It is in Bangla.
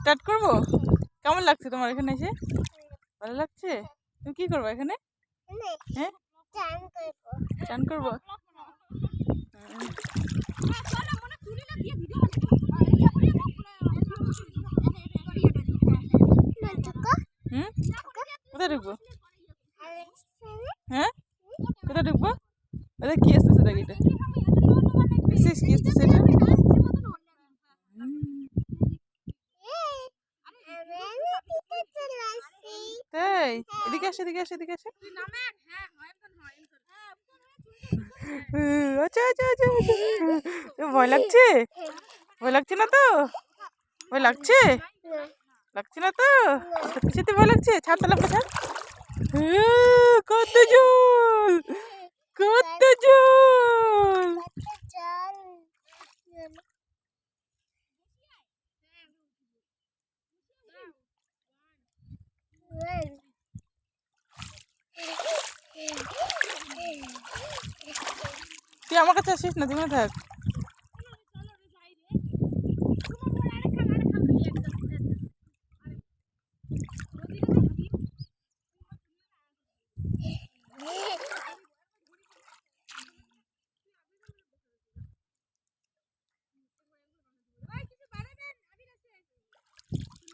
স্টার্ট করবো? কেমন লাগছে তোমার এখানে এসে? ভালো লাগছে? তুমি কি করবো এখানে? হ্যাঁ, চান করবো। হুম, কোথায় ঢুকবো? হ্যাঁ, কোথায় ঢুকবো? ওদের কি আসতেছে দেখ, এটা দেখছিস কি আসতেছে এটা? তাই এদিকে আসে, এদিকে আসে, এদিকে আসে। আচ্ছা আচ্ছা আচ্ছা, ভয় লাগছে? ভয় লাগছে না তো? ভয় লাগছে? লাগছে না তো? সত্যি সত্যি ভয় লাগছে? ছাড় তাহলে আমাকে, ছাড়। কত জল, কত জল! তুই আমার কাছে আসিস না, তুমি থাক।